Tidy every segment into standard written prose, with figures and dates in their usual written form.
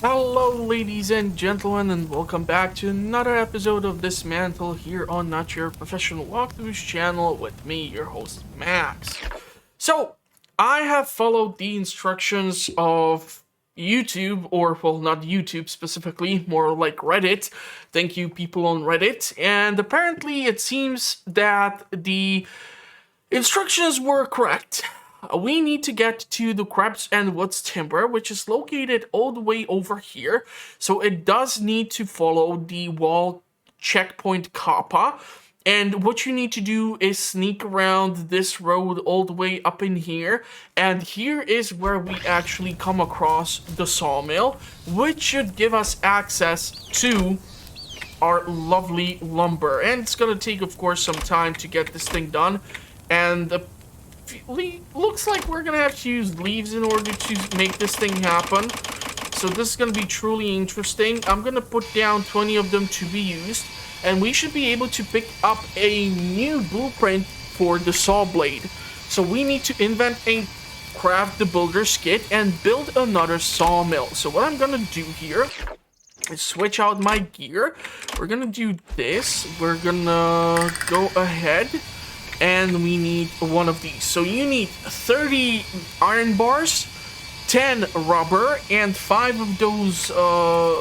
Hello, ladies and gentlemen, and welcome back to another episode of Dysmantle here on Not Your Professional Walkthroughs channel with me, your host, Max. So, I have followed the instructions of YouTube, or, well, not YouTube specifically, more like Reddit. Thank you, people on Reddit. And apparently, it seems that the instructions were correct. We need to get to the Crabs and Woods Timber, which is located all the way over here. So it does need to follow the wall checkpoint kappa. And what you need to do is sneak around this road all the way up in here. And here is where we actually come across the sawmill, which should give us access to our lovely lumber. And it's gonna take, of course, some time to get this thing done. And looks like we're gonna have to use leaves in order to make this thing happen. So this is gonna be truly interesting. I'm gonna put down 20 of them to be used, and we should be able to pick up a new blueprint for the saw blade. So we need to invent a craft the builder's kit and build another sawmill. So what I'm gonna do here is switch out my gear. We're gonna do this. We're gonna go ahead. And we need one of these. So you need 30 iron bars, 10 rubber, and 5 of those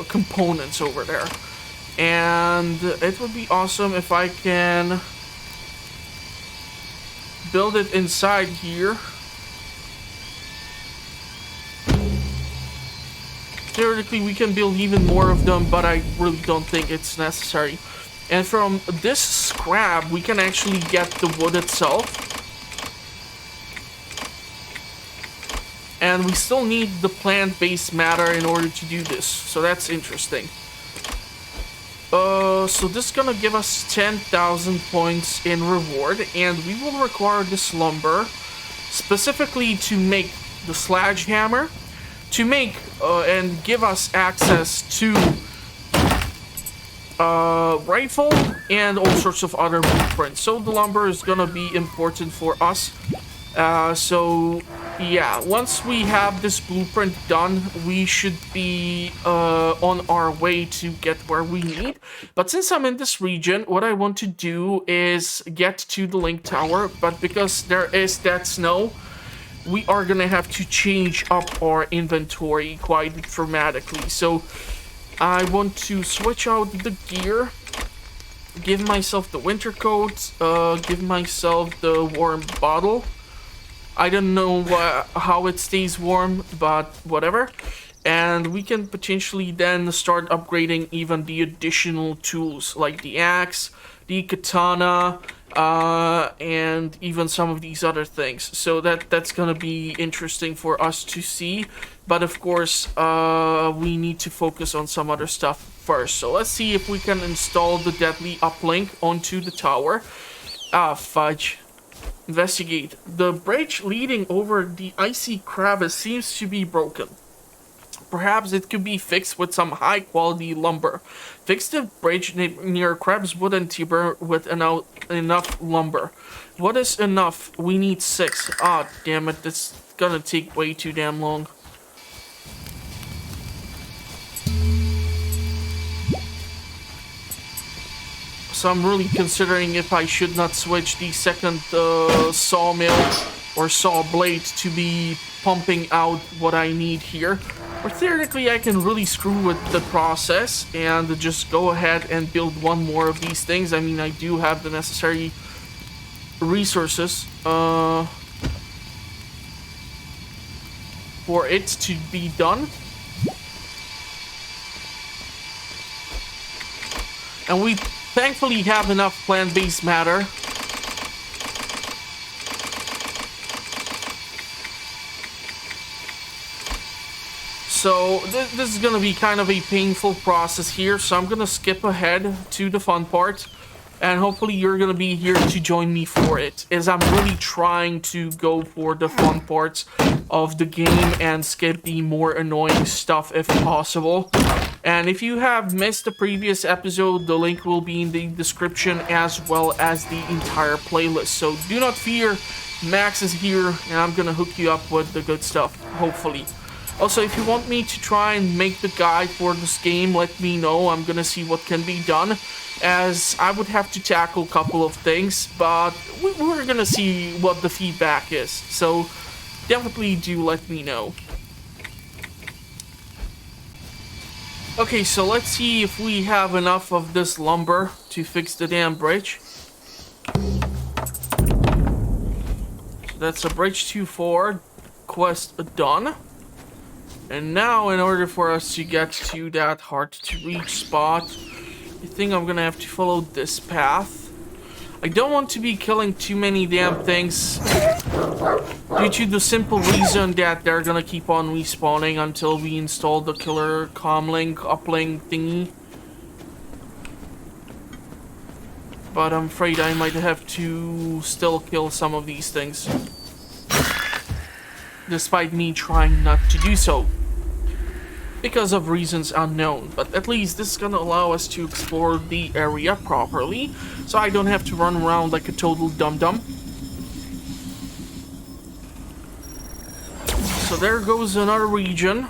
components over there. And it would be awesome if I can build it inside here. Theoretically, we can build even more of them, but I really don't think it's necessary. And from this scrap, we can actually get the wood itself. And we still need the plant-based matter in order to do this. So that's interesting. So this is gonna give us 10,000 points in reward. And we will require this lumber specifically to make the SledgeHammer. To make and give us access to rifle and all sorts of other blueprints. So the lumber is gonna be important for us. So yeah, once we have this blueprint done, we should be on our way to get where we need. But since I'm in this region, what I want to do is get to the link tower. But because there is that snow, we are gonna have to change up our inventory quite dramatically. So I want to switch out the gear, give myself the winter coat, give myself the warm bottle. I don't know how it stays warm, but whatever. And we can potentially then start upgrading even the additional tools, like the axe, the katana, and even some of these other things. So that's gonna be interesting for us to see. But of course, we need to focus on some other stuff first. So let's see if we can install the deadly uplink onto the tower. Ah, fudge. Investigate. The bridge leading over the icy crevice seems to be broken. Perhaps it could be fixed with some high-quality lumber. Fix the bridge near Crab's Wood and Timber with enough lumber. What is enough? We need 6. Ah, damn it. This is gonna take way too damn long. So I'm really considering if I should not switch the second sawmill or saw blade to be pumping out what I need here. Or theoretically, I can really screw with the process and just go ahead and build one more of these things. I mean, I do have the necessary resources for it to be done. And we thankfully have enough plant-based matter. So this is gonna be kind of a painful process here, so I'm gonna skip ahead to the fun part, and hopefully you're gonna be here to join me for it, as I'm really trying to go for the fun parts of the game and skip the more annoying stuff if possible. And if you have missed the previous episode, the link will be in the description as well as the entire playlist. So do not fear, Max is here and I'm gonna hook you up with the good stuff, hopefully. Also, if you want me to try and make the guide for this game, let me know. I'm gonna see what can be done, as I would have to tackle a couple of things, but we're gonna see what the feedback is. So definitely do let me know. Okay, so let's see if we have enough of this lumber to fix the damn bridge. So that's a bridge 2-4 quest done. And now, in order for us to get to that hard-to-reach spot, I think I'm gonna have to follow this path. I don't want to be killing too many damn things, due to the simple reason that they're gonna keep on respawning until we install the killer comlink uplink thingy. But I'm afraid I might have to still kill some of these things, despite me trying not to do so, because of reasons unknown. But at least this is gonna allow us to explore the area properly, so I don't have to run around like a total dum-dum. So there goes another region.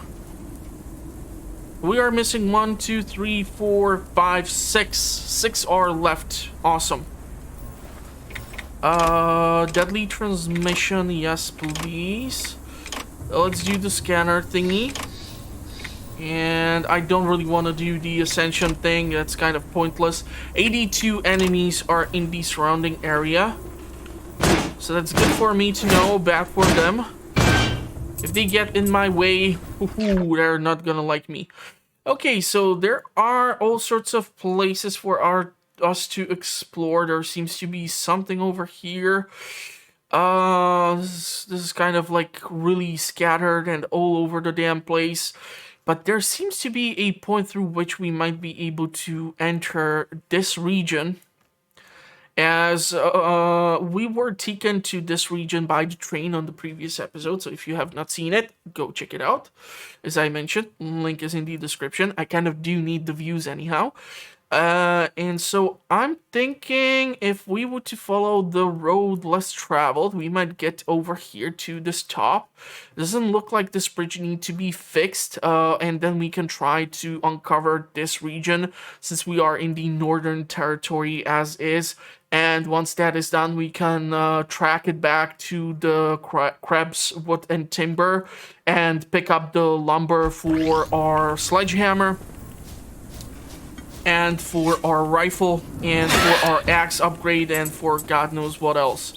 We are missing 1, 2, 3, 4, 5, 6. 6 are left. Awesome. Deadly transmission, yes please. Let's do the scanner thingy. And I don't really want to do the ascension thing, that's kind of pointless. 82 enemies are in the surrounding area, so that's good for me to know, bad for them. If they get in my way, they're not gonna like me. Okay, so there are all sorts of places for us to explore. There seems to be something over here. This is kind of like really scattered and all over the damn place. But there seems to be a point through which we might be able to enter this region, as we were taken to this region by the train on the previous episode. So if you have not seen it, go check it out. As I mentioned, link is in the description. I kind of do need the views anyhow. And so I'm thinking if we were to follow the road less traveled, we might get over here to this top. Doesn't look like this bridge needs to be fixed, and then we can try to uncover this region, since we are in the northern territory as is. And once that is done, we can track it back to the crabs, wood, and timber, and pick up the lumber for our sledgehammer, and for our rifle, and for our axe upgrade, and for God knows what else.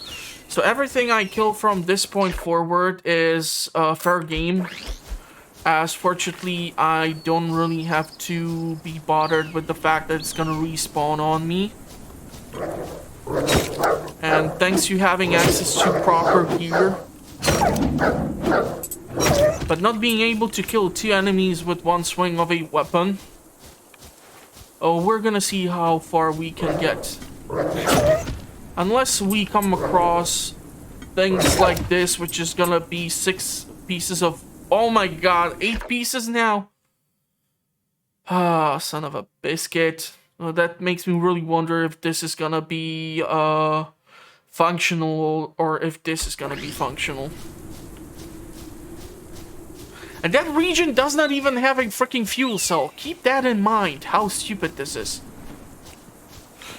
So everything I kill from this point forward is fair game, as fortunately I don't really have to be bothered with the fact that it's gonna respawn on me. And thanks to having access to proper gear, but not being able to kill 2 enemies with one swing of a weapon, we're gonna see how far we can get. Unless we come across things like this, which is gonna be 6 pieces of... Oh my god, 8 pieces now? Ah, son of a biscuit. That makes me really wonder if this is gonna be functional, or if this is gonna be functional. And that region does not even have a freaking fuel cell. Keep that in mind, how stupid this is.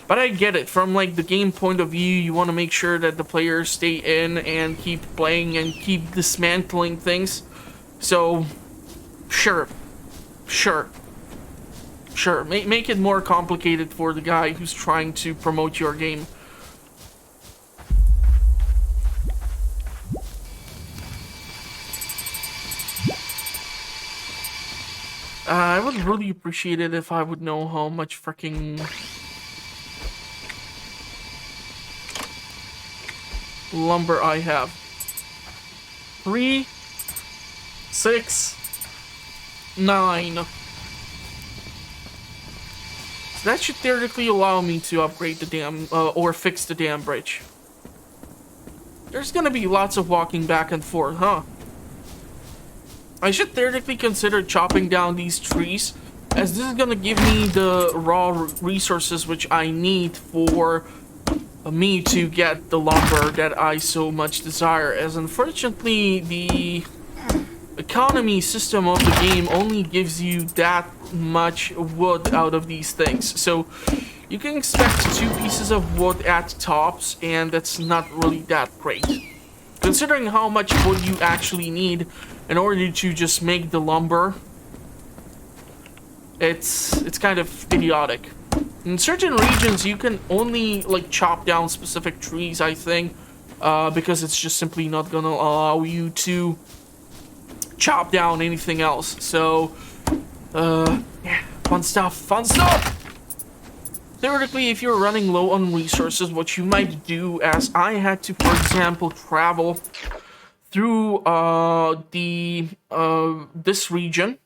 But I get it, from like the game point of view, you want to make sure that the players stay in and keep playing and keep dismantling things. So, sure. Make it more complicated for the guy who's trying to promote your game. I would really appreciate it if I would know how much freaking lumber I have. 3, 6, 9. So that should theoretically allow me to upgrade the damn, or fix the damn bridge. There's gonna be lots of walking back and forth, huh? I should theoretically consider chopping down these trees, as this is gonna give me the raw resources which I need for me to get the lumber that I so much desire. As unfortunately, the economy system of the game only gives you that much wood out of these things. So you can expect 2 pieces of wood at tops, and that's not really that great. Considering how much wood you actually need in order to just make the lumber, it's kind of idiotic. In certain regions, you can only like chop down specific trees, I think, because it's just simply not gonna allow you to chop down anything else. So, yeah, fun stuff, fun stuff! Theoretically, if you're running low on resources, what you might do, as I had to, for example, travel through this region,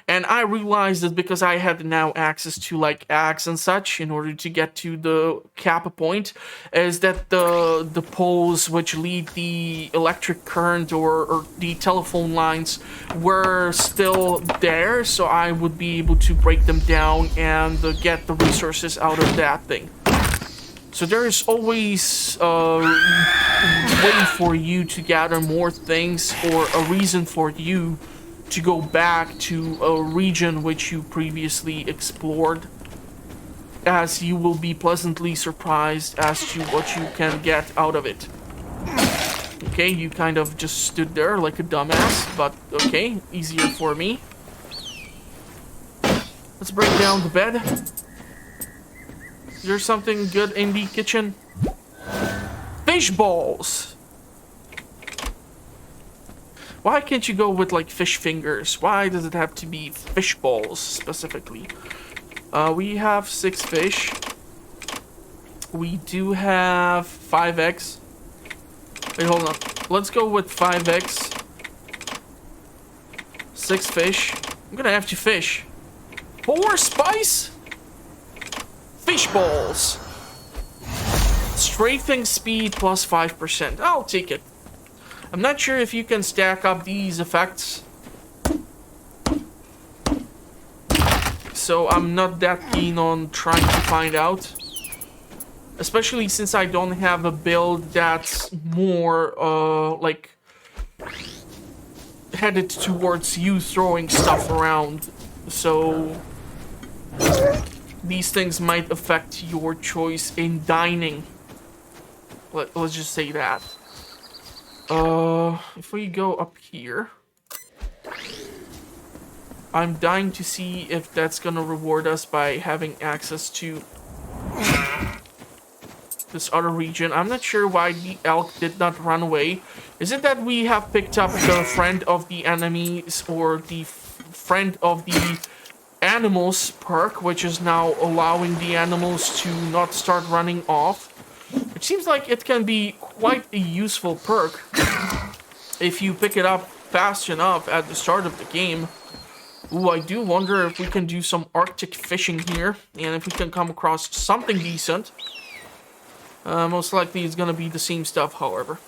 and I realized that because I had now access to like axe and such in order to get to the cap point, is that the poles which lead the electric current or the telephone lines were still there, so I would be able to break them down and get the resources out of that thing. So there is always a way for you to gather more things, or a reason for you to go back to a region which you previously explored, as you will be pleasantly surprised as to what you can get out of it. Okay, you kind of just stood there like a dumbass, but okay, easier for me. Let's break down the bed. Is there something good in the kitchen? Fish balls! Why can't you go with like fish fingers? Why does it have to be fish balls specifically? We have 6 fish. We do have 5 eggs. Wait, hold on. Let's go with 5 eggs. 6 fish. I'm gonna have to fish. 4 spice? Fish balls. Strafing speed plus 5%. I'll take it. I'm not sure if you can stack up these effects, so I'm not that keen on trying to find out. Especially since I don't have a build that's more, like, headed towards you throwing stuff around. So these things might affect your choice in dining. Let's just say that. If we go up here, I'm dying to see if that's gonna reward us by having access to this other region. I'm not sure why the elk did not run away. Is it that we have picked up the friend of the enemies, or the friend of the animals perk, which is now allowing the animals to not start running off? It seems like it can be quite a useful perk if you pick it up fast enough at the start of the game. Ooh, I do wonder if we can do some Arctic fishing here, and if we can come across something decent. Most likely it's gonna be the same stuff, however.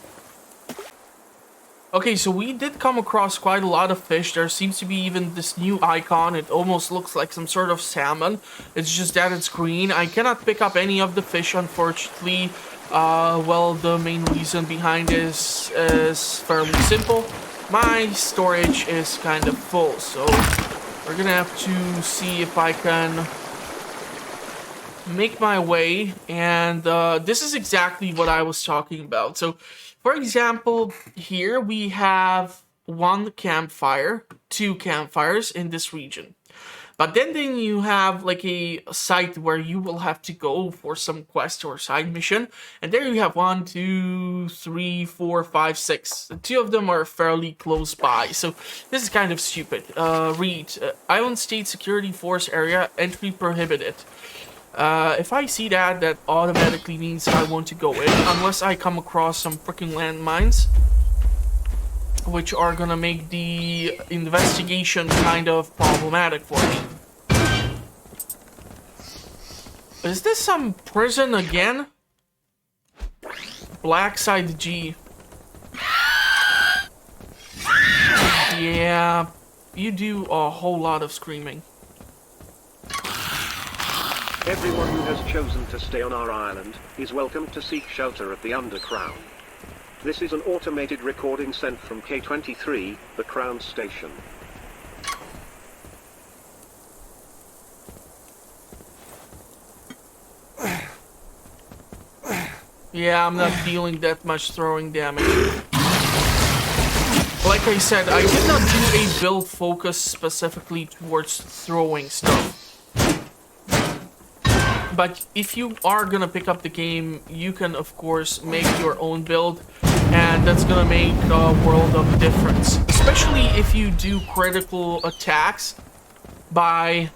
Okay, so we did come across quite a lot of fish. There seems to be even this new icon. It almost looks like some sort of salmon. It's just that it's green. I cannot pick up any of the fish, unfortunately. Well, the main reason behind this is fairly simple. My storage is kind of full, so we're gonna have to see if I can make my way. And this is exactly what I was talking about. So, for example, here we have 1 campfire, 2 campfires in this region. But then you have like a site where you will have to go for some quest or side mission. And there you have 1, 2, 3, 4, 5, 6. 2 of them are fairly close by. So this is kind of stupid. Read, Island State Security Force area, entry prohibited. If I see that, that automatically means I want to go in, unless I come across some freaking landmines, which are gonna make the investigation kind of problematic for me. Is this some prison again? Blackside G. Yeah, you do a whole lot of screaming. Everyone who has chosen to stay on our island is welcome to seek shelter at the underground. This is an automated recording sent from K23, the Crown Station. Yeah, I'm not dealing that much throwing damage. Like I said, I did not do a build focus specifically towards throwing stuff. But if you are gonna pick up the game, you can of course make your own build, and that's gonna make a world of difference. Especially if you do critical attacks by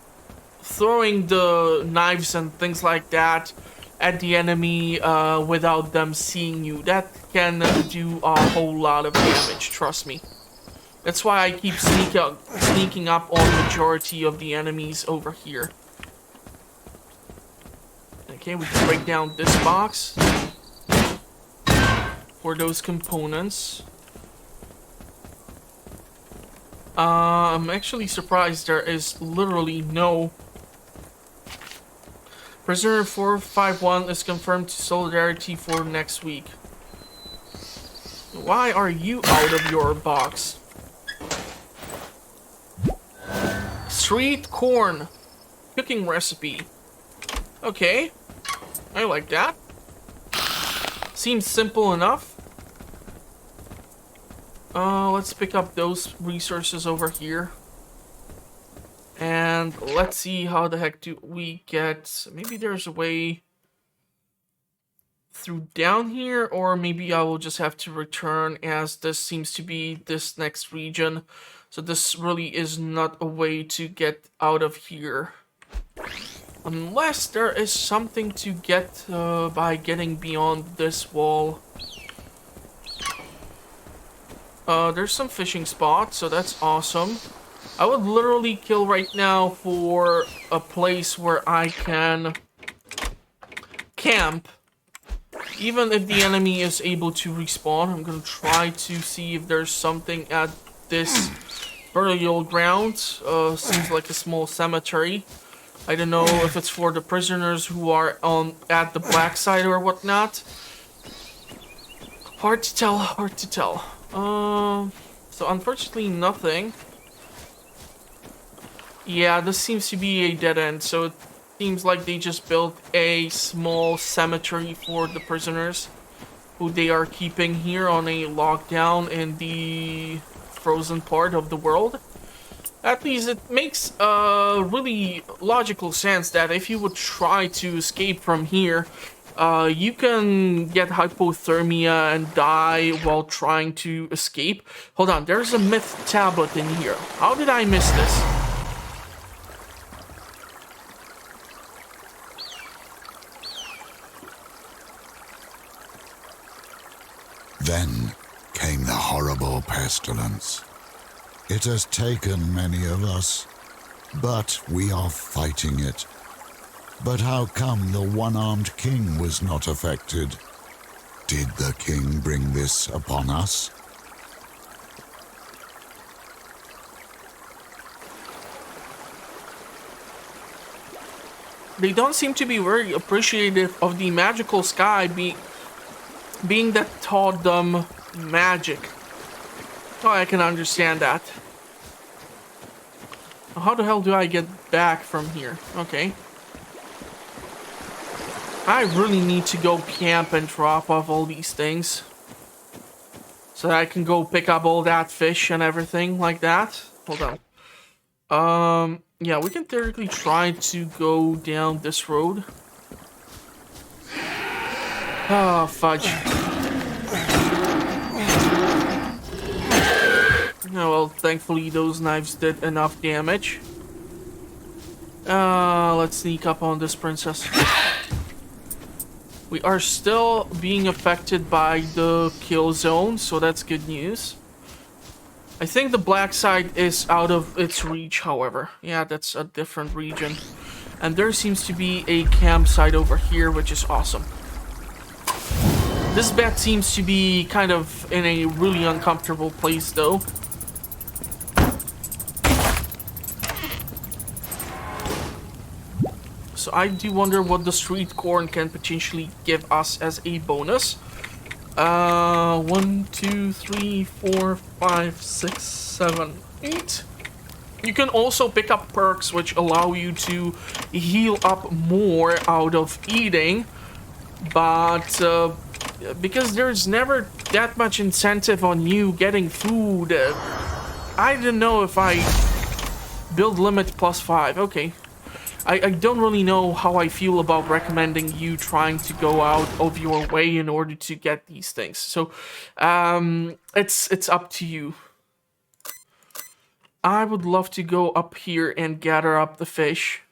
throwing the knives and things like that at the enemy without them seeing you. That can do a whole lot of damage, trust me. That's why I keep sneaking up on majority of the enemies over here. Okay, we can break down this box for those components. I'm actually surprised there is literally no... Prisoner 451 is confirmed to Solidarity for next week. Why are you out of your box? Sweet corn cooking recipe. Okay, I like that. Seems simple enough. Let's pick up those resources over here. And let's see how the heck do we get... Maybe there's a way through down here, or maybe I will just have to return, as this seems to be this next region. So this really is not a way to get out of here. Unless there is something to get by getting beyond this wall. There's some fishing spots, so that's awesome. I would literally kill right now for a place where I can camp. Even if the enemy is able to respawn, I'm gonna try to see if there's something at this burial ground. Seems like a small cemetery. I don't know if it's for the prisoners who are at the black side or whatnot. Hard to tell, hard to tell. So unfortunately nothing. Yeah, this seems to be a dead end, so it seems like they just built a small cemetery for the prisoners who they are keeping here on a lockdown in the frozen part of the world. At least it makes really logical sense that if you would try to escape from here, you can get hypothermia and die while trying to escape. Hold on, there's a myth tablet in here. How did I miss this? Then came the horrible pestilence. It has taken many of us, but we are fighting it. But how come the one-armed king was not affected? Did the king bring this upon us? They don't seem to be very appreciative of the magical sky being that taught them magic. Oh, I can understand that. How the hell do I get back from here? Okay. I really need to go camp and drop off all these things. So that I can go pick up all that fish and everything like that. Hold on. Yeah, we can theoretically try to go down this road. Oh, fudge. Oh, well, thankfully those knives did enough damage. Let's sneak up on this princess. We are still being affected by the kill zone, so that's good news. I think the black side is out of its reach, however. Yeah, that's a different region. And there seems to be a campsite over here, which is awesome. This bat seems to be kind of in a really uncomfortable place, though. So I do wonder what the street corn can potentially give us as a bonus. 1, 2, 3, 4, 5, 6, 7, 8. You can also pick up perks which allow you to heal up more out of eating, but because there's never that much incentive on you getting food, I don't know if I build limit +5. Okay. I don't really know how I feel about recommending you trying to go out of your way in order to get these things. So, it's up to you. I would love to go up here and gather up the fish.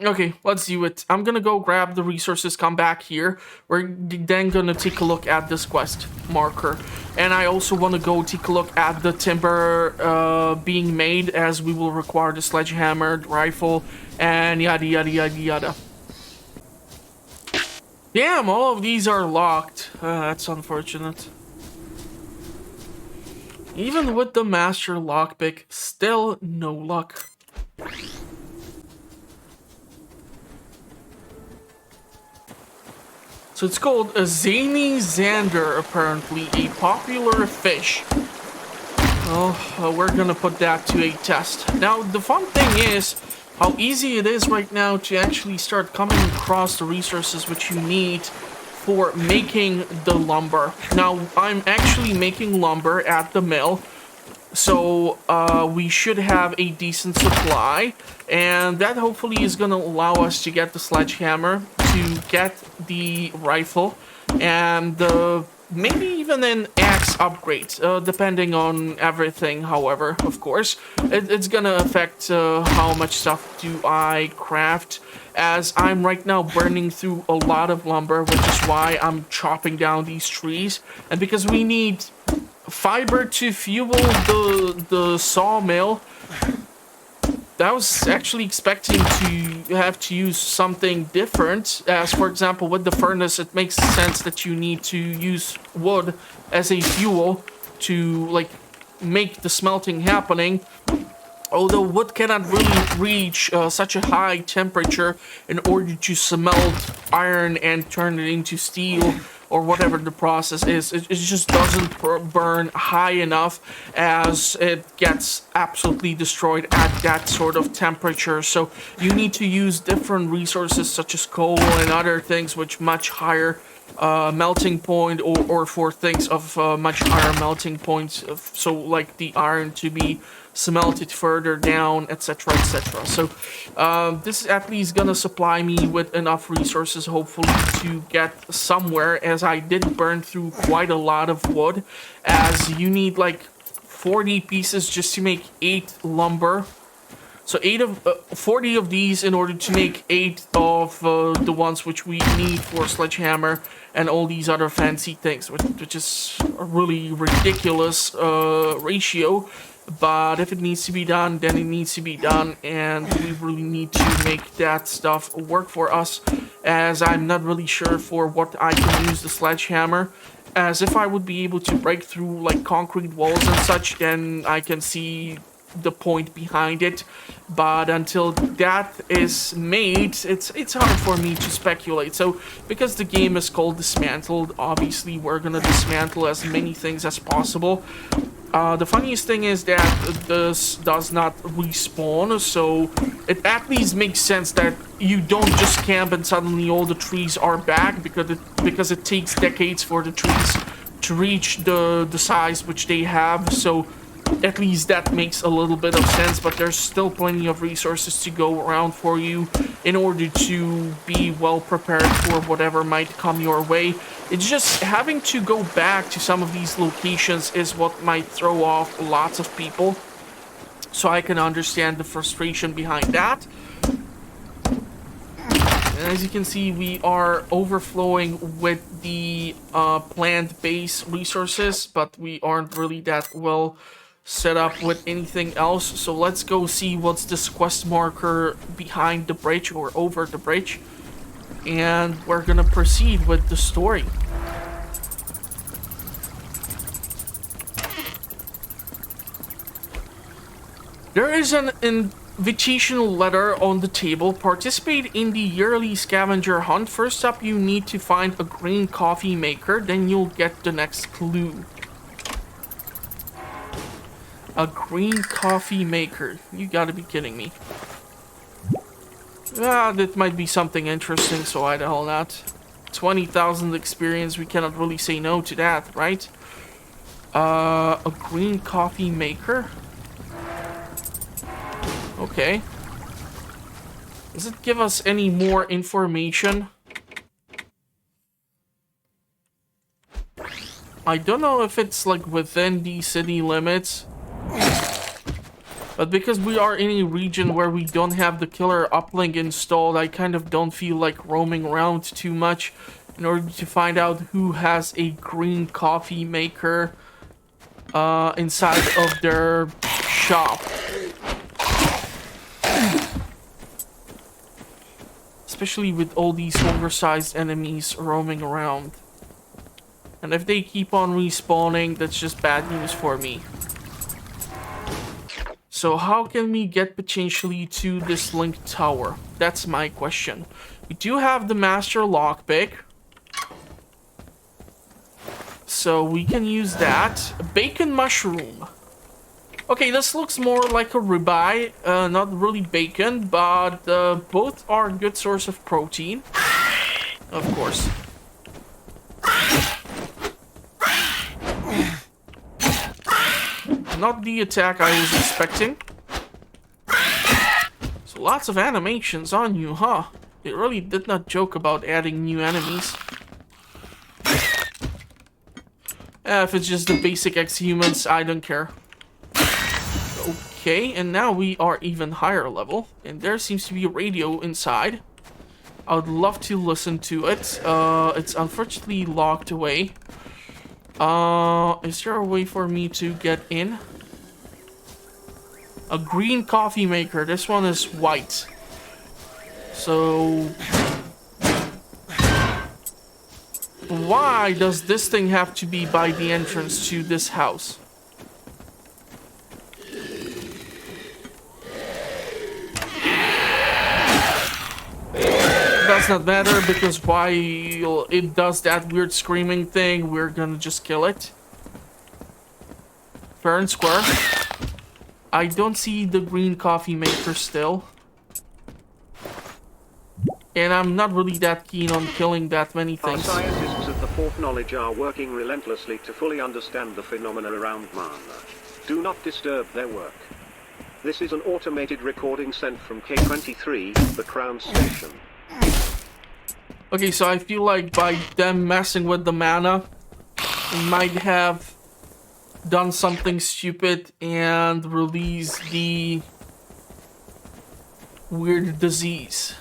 Okay, let's do it. I'm gonna go grab the resources, come back here. We're then gonna take a look at this quest marker. And I also want to go take a look at the timber being made, as we will require the sledgehammer, the rifle, and yada yada yada yada. Damn, all of these are locked. That's unfortunate. Even with the master lockpick, still no luck. So it's called a zany zander, apparently, a popular fish. Oh, we're gonna put that to a test. Now, the fun thing is how easy it is right now to actually start coming across the resources which you need for making the lumber. Now, I'm actually making lumber at the mill, so we should have a decent supply, and that hopefully is gonna allow us to get the sledgehammer, to get the rifle, and maybe even an axe upgrade, depending on everything. However, of course, it's gonna affect how much stuff do I craft, as I'm right now burning through a lot of lumber, which is why I'm chopping down these trees, and because we need fiber to fuel the sawmill. I was actually expecting to have to use something different, as for example with the furnace it makes sense that you need to use wood as a fuel to like make the smelting happening, although wood cannot really reach such a high temperature in order to smelt iron and turn it into steel or whatever the process is. It just doesn't burn high enough, as it gets absolutely destroyed at that sort of temperature. So you need to use different resources such as coal and other things which much higher melting point, or for things of much higher melting points, so like the iron to be smelted further down, etc, etc. So this is at least gonna supply me with enough resources, hopefully, to get somewhere, as I did burn through quite a lot of wood, as you need like 40 pieces just to make 8 lumber. So 40 of these in order to make 8 of the ones which we need for sledgehammer and all these other fancy things, which is a really ridiculous ratio. But if it needs to be done, then it needs to be done, and we really need to make that stuff work for us, as I'm not really sure for what I can use the sledgehammer. As if I would be able to break through like concrete walls and such, then I can see the point behind it, but until that is made, it's hard for me to speculate. So because the game is called Dismantled, obviously we're gonna dismantle as many things as possible. The funniest thing is that this does not respawn, so it at least makes sense that you don't just camp and suddenly all the trees are back, because it takes decades for the trees to reach the size which they have. So at least that makes a little bit of sense, but there's still plenty of resources to go around for you in order to be well prepared for whatever might come your way. It's just having to go back to some of these locations is what might throw off lots of people, so I can understand the frustration behind that. And as you can see, we are overflowing with the plant-based resources, but we aren't really that well set up with anything else. So let's go see what's this quest marker behind the bridge, or over the bridge, and we're gonna proceed with the story. There is an invitational letter on the table. Participate in the yearly scavenger hunt. First up, you need to find a green coffee maker. Then you'll get the next clue. A green coffee maker. You gotta be kidding me. Ah, that might be something interesting, so why the hell not? 20,000 experience, we cannot really say no to that, right? A green coffee maker? Okay. Does it give us any more information? I don't know if it's like within the city limits. But because we are in a region where we don't have the killer uplink installed, I kind of don't feel like roaming around too much in order to find out who has a green coffee maker inside of their shop. Especially with all these oversized enemies roaming around. And if they keep on respawning, that's just bad news for me. So how can we get potentially to this link tower? That's my question. We do have the master lockpick. So we can use that. A bacon mushroom. Okay, this looks more like a ribeye. Not really bacon, but both are a good source of protein. Of course. Not the attack I was expecting. So lots of animations on you, huh? They really did not joke about adding new enemies. If it's just the basic ex-humans, I don't care. Okay, and now we are even higher level. And there seems to be a radio inside. I would love to listen to it. It's unfortunately locked away. Is there a way for me to get in? A green coffee maker. This one is white. So... why does this thing have to be by the entrance to this house? Does not matter, because while it does that weird screaming thing, we're gonna just kill it. Fair and square. I don't see the green coffee maker still. And I'm not really that keen on killing that many Our things. scientists at the Fort Knowledge are working relentlessly to fully understand the phenomena around Mana. Do not disturb their work. This is an automated recording sent from K23, the Crown Station. Okay, so I feel like by them messing with the mana, we might have done something stupid and released the weird disease,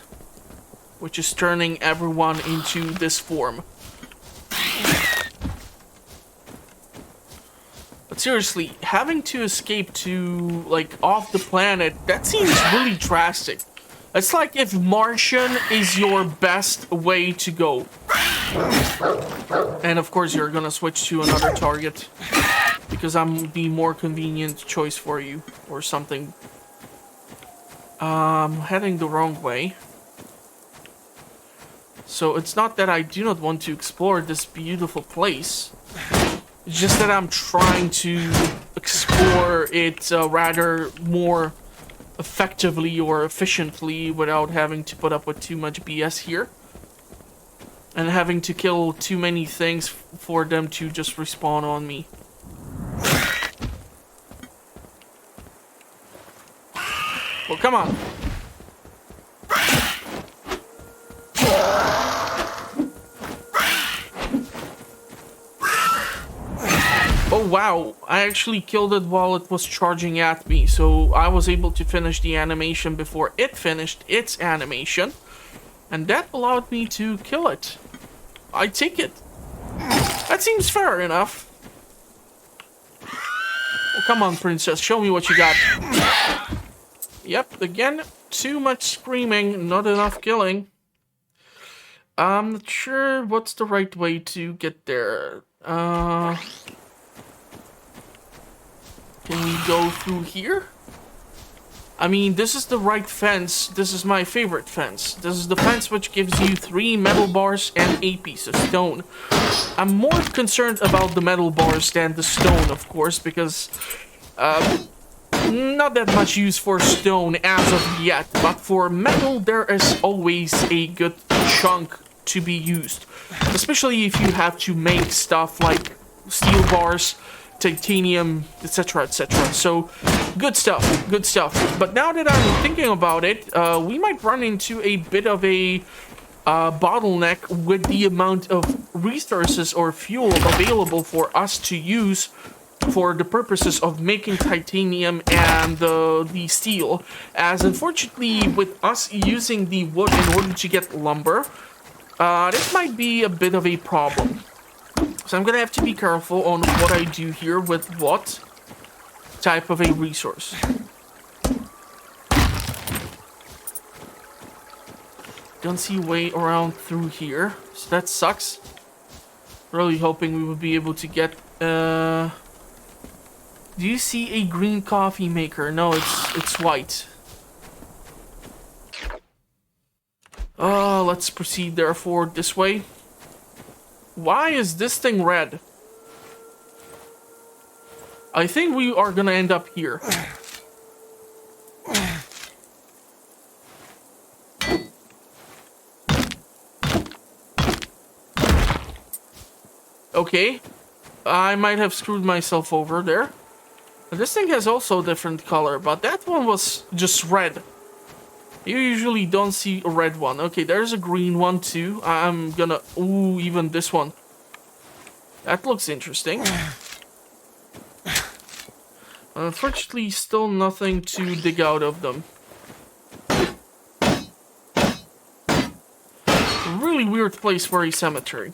which is turning everyone into this form. But seriously, having to escape to, like, off the planet, that seems really drastic. It's like if Martian is your best way to go. And of course you're gonna switch to another target, because I'm the more convenient choice for you, or something. Heading the wrong way. So it's not that I do not want to explore this beautiful place. It's just that I'm trying to explore it rather more effectively or efficiently without having to put up with too much BS here. And having to kill too many things for them to just respawn on me. Well, come on. Oh wow, I actually killed it while it was charging at me, so I was able to finish the animation before it finished its animation, and that allowed me to kill it. I take it. That seems fair enough. Well, come on, princess, show me what you got. Yep, again, too much screaming, not enough killing. I'm not sure what's the right way to get there. Can we go through here? I mean, this is the right fence. This is my favorite fence. This is the fence which gives you 3 metal bars and a piece of stone. I'm more concerned about the metal bars than the stone, of course, because not that much use for stone as of yet. But for metal, there is always a good chunk to be used. Especially if you have to make stuff like steel bars, titanium, etc, etc. So, good stuff, good stuff. But now that I'm thinking about it, we might run into a bit of a bottleneck with the amount of resources or fuel available for us to use for the purposes of making titanium and the steel. As unfortunately, with us using the wood in order to get lumber, this might be a bit of a problem. So I'm gonna have to be careful on what I do here with what type of a resource. Don't see a way around through here, so that sucks. Really hoping we would be able to get, do you see a green coffee maker? No, it's white. Let's proceed therefore this way. Why is this thing red? I think we are gonna end up here. Okay. I might have screwed myself over there. This thing has also a different color, but that one was just red. You usually don't see a red one. Okay, there's a green one too. I'm gonna... Ooh, even this one. That looks interesting. Unfortunately, still nothing to dig out of them. A really weird place for a cemetery.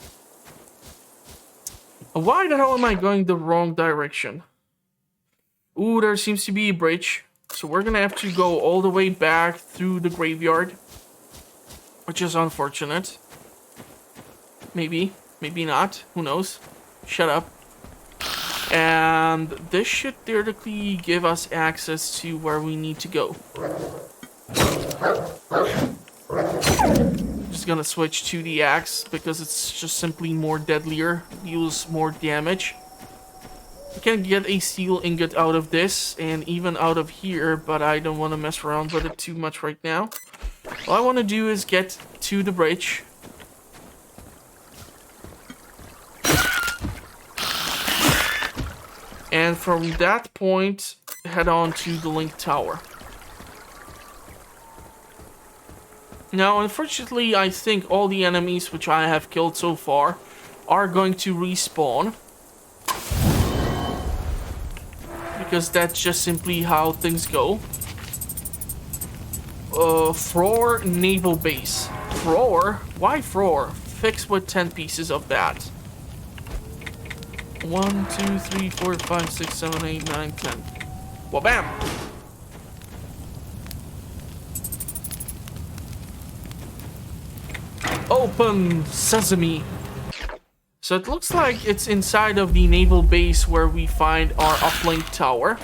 Why the hell am I going the wrong direction? Ooh, there seems to be a bridge. So we're gonna have to go all the way back through the graveyard. Which is unfortunate. Maybe. Maybe not. Who knows? Shut up. And this should theoretically give us access to where we need to go. Just gonna switch to the axe because it's just simply more deadlier. Deals more damage. I can get a steel ingot out of this and even out of here, but I don't want to mess around with it too much right now. All I want to do is get to the bridge. And from that point, head on to the Link Tower. Now, unfortunately, I think all the enemies which I have killed so far are going to respawn. Because that's just simply how things go. Frore Naval Base. Frore? Why Frore? Fix with 10 pieces of that. 1, 2, 3, 4, 5, 6, 7, 8, 9, 10. Well, bam! Open sesame! So it looks like it's inside of the naval base where we find our uplink tower.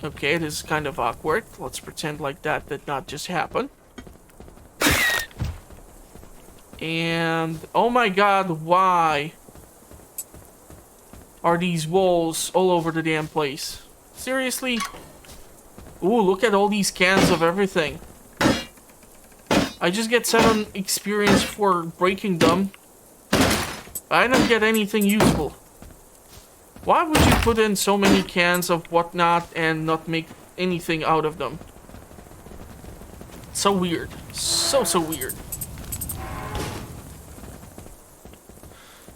Okay, this is kind of awkward. Let's pretend like that did not just happen. And oh my god, why are these walls all over the damn place? Seriously? Ooh, look at all these cans of everything. I just get 7 experience for breaking them. I don't get anything useful. Why would you put in so many cans of whatnot and not make anything out of them? So weird. So weird.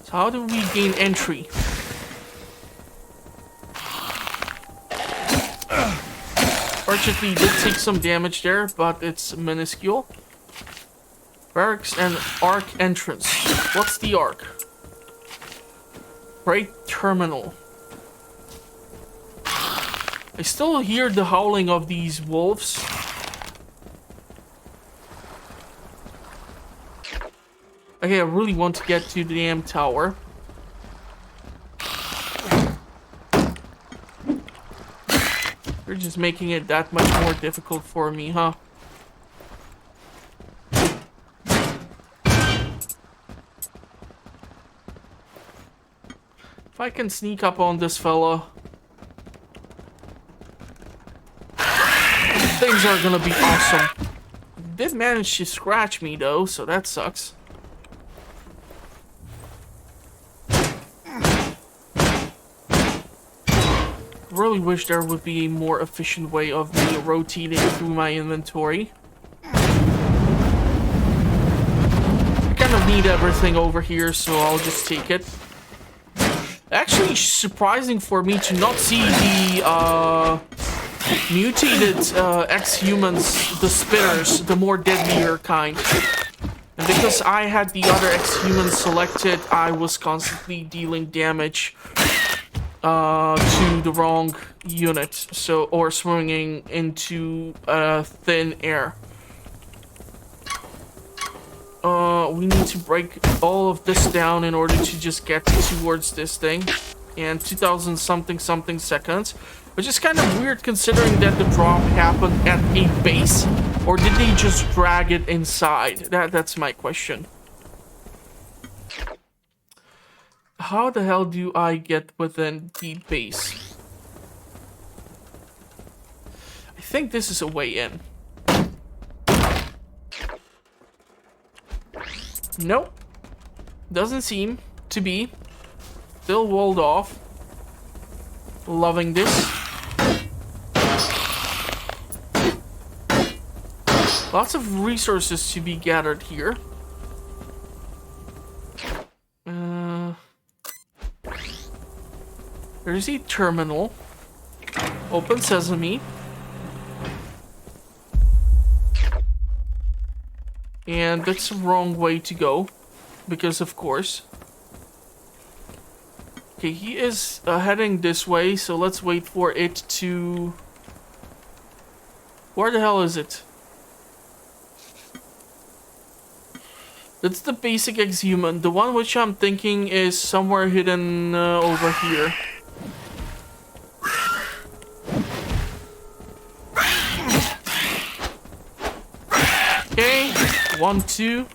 So how do we gain entry? Fortunately, did take some damage there, but it's minuscule. Barracks and Arc entrance. What's the Arc? Freight terminal. I still hear the howling of these wolves. Okay, I really want to get to the damn tower. You're just making it that much more difficult for me, huh? If I can sneak up on this fella, things are gonna be awesome. Did manage to scratch me though, so that sucks. Really wish there would be a more efficient way of me rotating through my inventory. I kind of need everything over here, so I'll just take it. Actually, surprising for me to not see the mutated ex-humans, the spitters, the more deadlier kind. And because I had the other ex-humans selected, I was constantly dealing damage to the wrong unit, so, or swinging into thin air. We need to break all of this down in order to just get towards this thing. And 2000 something seconds, which is kind of weird considering that the drop happened at a base, or did they just drag it inside? That's my question. How the hell do I get within the base? I think this is a way in. Nope. Doesn't seem to be. Still walled off. Loving this. Lots of resources to be gathered here. There's a terminal. Open sesame. And that's the wrong way to go. Because of course. Okay, he is heading this way, so let's wait for it to... Where the hell is it? That's the basic ex-human. The one which I'm thinking is somewhere hidden over here. Okay, 1, 2.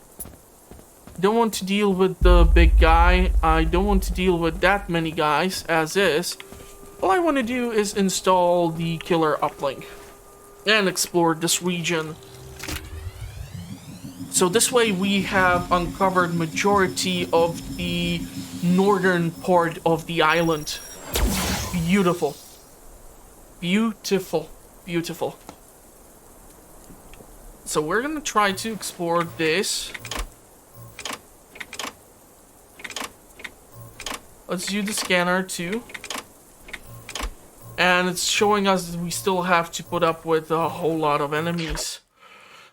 Don't want to deal with the big guy. I don't want to deal with that many guys as is. All I want to do is install the killer uplink and explore this region. So this way we have uncovered majority of the northern part of the island. Beautiful. Beautiful. Beautiful. So we're gonna try to explore this. Let's do the scanner too. And it's showing us that we still have to put up with a whole lot of enemies.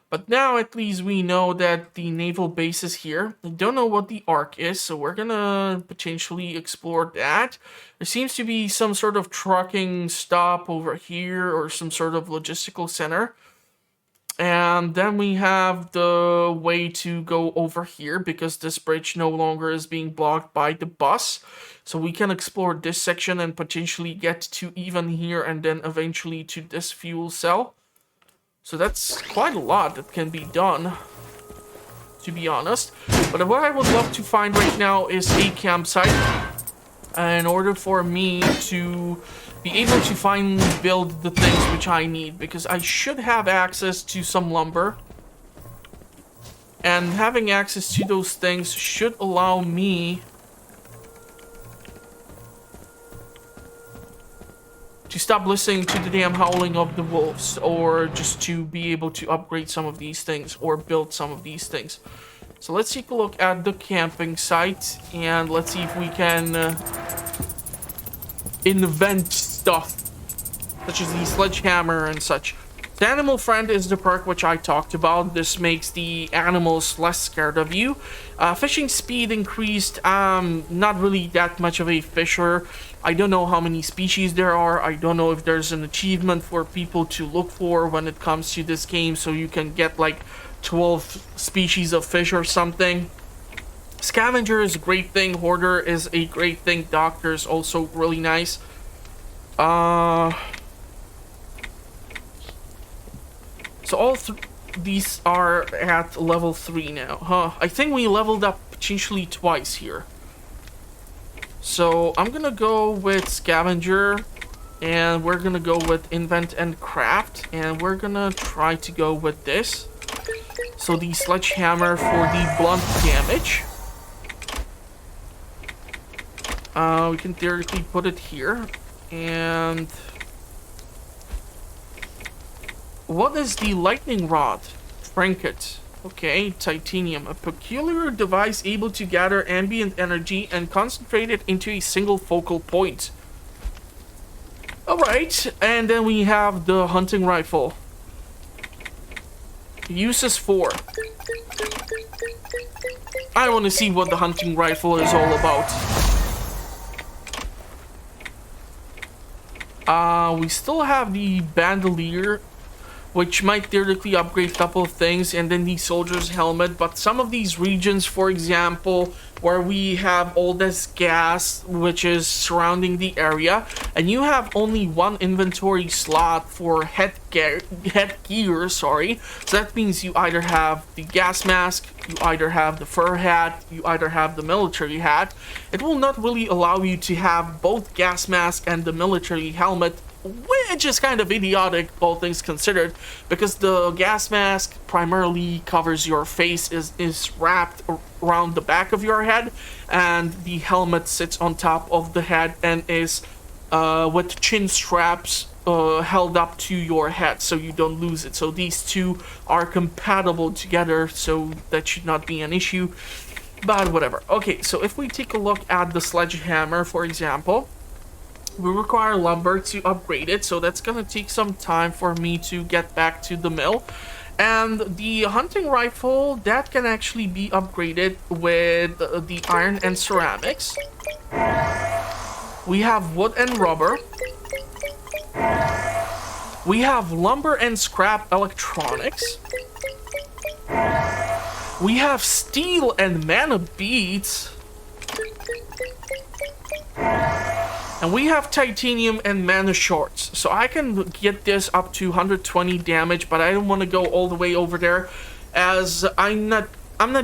But now at least we know that the naval base is here. I don't know what the arc is, so we're gonna potentially explore that. There seems to be some sort of trucking stop over here or some sort of logistical center. And then we have the way to go over here because this bridge no longer is being blocked by the bus. So we can explore this section and potentially get to even here and then eventually to this fuel cell. So that's quite a lot that can be done, to be honest. But what I would love to find right now is a campsite in order for me to be able to finally build the things which I need, because I should have access to some lumber. And having access to those things should allow me to stop listening to the damn howling of the wolves, or just to be able to upgrade some of these things or build some of these things. So let's take a look at the camping site and let's see if we can invent stuff such as the sledgehammer and such. The animal friend is the perk which I talked about. This makes the animals less scared of you. Fishing speed increased. Not really that much of a fisher. I don't know how many species there are. I don't know if there's an achievement for people to look for when it comes to this game, so you can get like 12 species of fish or something. Scavenger is a great thing. Hoarder is a great thing. Doctor is also really nice. So all these are at level 3 now. Huh, I think we leveled up potentially twice here. So I'm gonna go with Scavenger, and we're gonna go with Invent and Craft, and we're gonna try to go with this. So the Sledgehammer for the blunt damage. We can theoretically put it here. And what is the lightning rod? Trinket. Okay, titanium. A peculiar device able to gather ambient energy and concentrate it into a single focal point. Alright, and then we have the hunting rifle. Uses 4. I want to see what the hunting rifle is all about. We still have the bandolier, which might theoretically upgrade a couple of things, and then the soldier's helmet. But some of these regions, for example, where we have all this gas which is surrounding the area, and you have only one inventory slot for headgear, sorry. So that means you either have the gas mask, you either have the fur hat, you either have the military hat. It will not really allow you to have both gas mask and the military helmet, which is kind of idiotic, all things considered, because the gas mask primarily covers your face, is wrapped around the back of your head, and the helmet sits on top of the head and is with chin straps held up to your head so you don't lose it. So these two are compatible together, so that should not be an issue, but whatever. Okay, so if we take a look at the Sledgehammer, for example, we require lumber to upgrade it, so that's gonna take some time for me to get back to the mill. And the hunting rifle, that can actually be upgraded with the iron and ceramics. We have wood and rubber. We have lumber and scrap electronics. We have steel and mana beads. And we have titanium and mana shards. So I can get this up to 120 damage, but I don't want to go all the way over there, as I'm not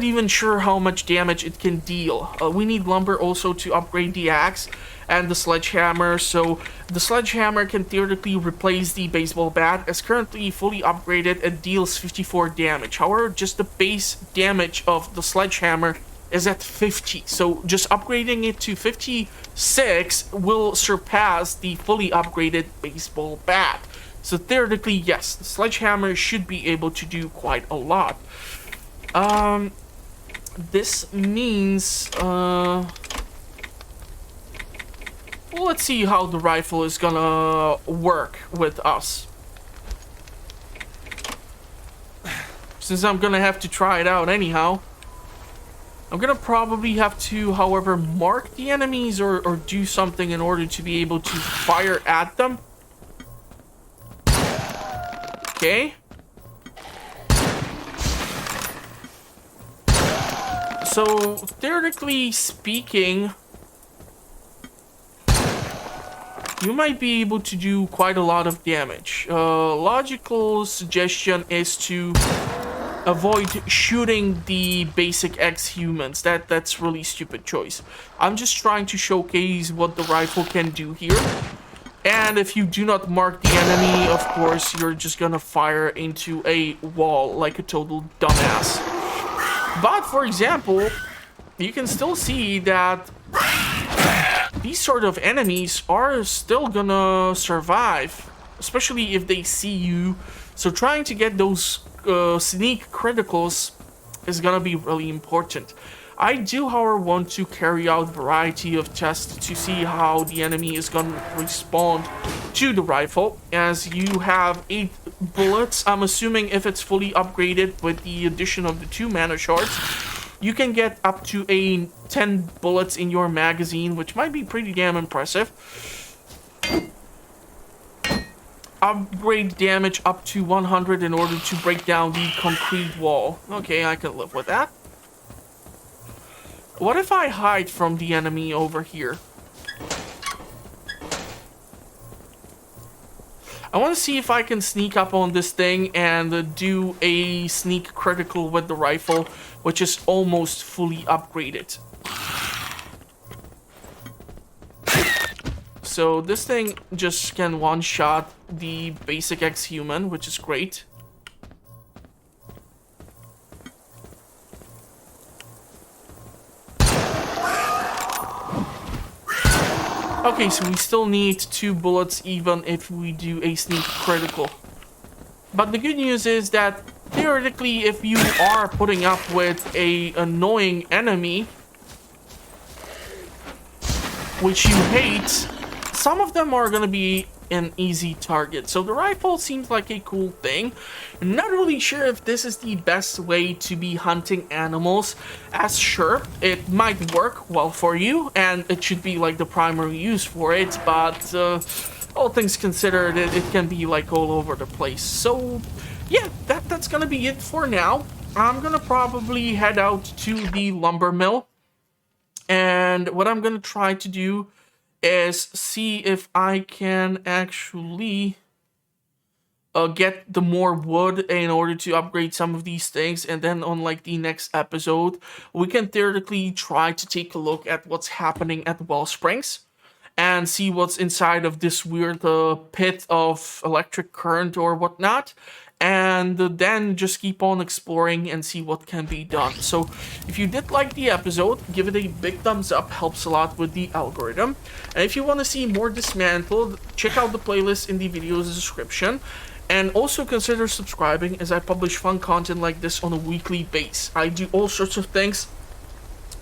even sure how much damage it can deal. We need lumber also to upgrade the axe and the sledgehammer. So the sledgehammer can theoretically replace the baseball bat, as currently fully upgraded it deals 54 damage. However, just the base damage of the sledgehammer is at 50, so just upgrading it to 56 will surpass the fully upgraded baseball bat. So theoretically, yes, the sledgehammer should be able to do quite a lot. This means well, let's see how the rifle is gonna work with us, since I'm gonna have to try it out anyhow. I'm gonna probably have to, however, mark the enemies or do something in order to be able to fire at them. Okay. So, theoretically speaking, you might be able to do quite a lot of damage. Logical suggestion is to avoid shooting the basic ex-humans. That's really stupid choice. I'm just trying to showcase what the rifle can do here. And if you do not mark the enemy, of course, you're just gonna fire into a wall like a total dumbass. But, for example, you can still see that these sort of enemies are still gonna survive, especially if they see you. So trying to get those sneak criticals is gonna be really important. I do, however, want to carry out a variety of tests to see how the enemy is gonna respond to the rifle, as you have 8 bullets. I'm assuming if it's fully upgraded with the addition of the 2 mana shards, you can get up to 10 bullets in your magazine, which might be pretty damn impressive. Upgrade damage up to 100 in order to break down the concrete wall. Okay, I can live with that. What if I hide from the enemy over here? I want to see if I can sneak up on this thing and do a sneak critical with the rifle, which is almost fully upgraded. So this thing just can one-shot the basic ex-human, which is great. Okay, so we still need 2 bullets even if we do a sneak critical. But the good news is that theoretically, if you are putting up with a annoying enemy, which you hate, some of them are gonna be an easy target. So the rifle seems like a cool thing. I'm not really sure if this is the best way to be hunting animals, as sure, it might work well for you, and it should be like the primary use for it, but all things considered, it can be like all over the place. So yeah, that's gonna be it for now. I'm gonna probably head out to the lumber mill, and what I'm gonna try to do is see if I can actually get the more wood in order to upgrade some of these things, and then on like the next episode we can theoretically try to take a look at what's happening at Wellsprings and see what's inside of this weird pit of electric current or whatnot, and then just keep on exploring and see what can be done. So if you did like the episode, give it a big thumbs up, helps a lot with the algorithm. And if you want to see more Dysmantle, check out the playlist in the video's description, and also consider subscribing as I publish fun content like this on a weekly basis. I do all sorts of things,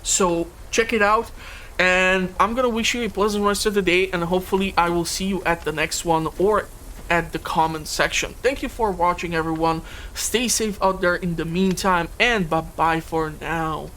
so check it out, and I'm gonna wish you a pleasant rest of the day, and hopefully I will see you at the next one or at the comment section. Thank you for watching, everyone. Stay safe out there in the meantime, and bye-bye for now.